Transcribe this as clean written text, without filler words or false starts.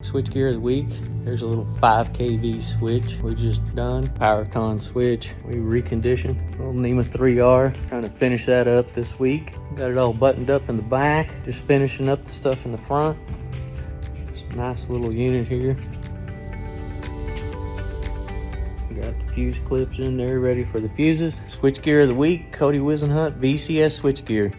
Switch gear of the week. There's a little 5 kV switch we just done. Powercon switch. We reconditioned. Little NEMA 3R. Trying to finish that up this week. Got it all buttoned up in the back. Just finishing up the stuff in the front. It's a nice little unit here. Got the fuse clips in there ready for the fuses. Switch gear of the week. Cody Wisenhunt VCS switch gear.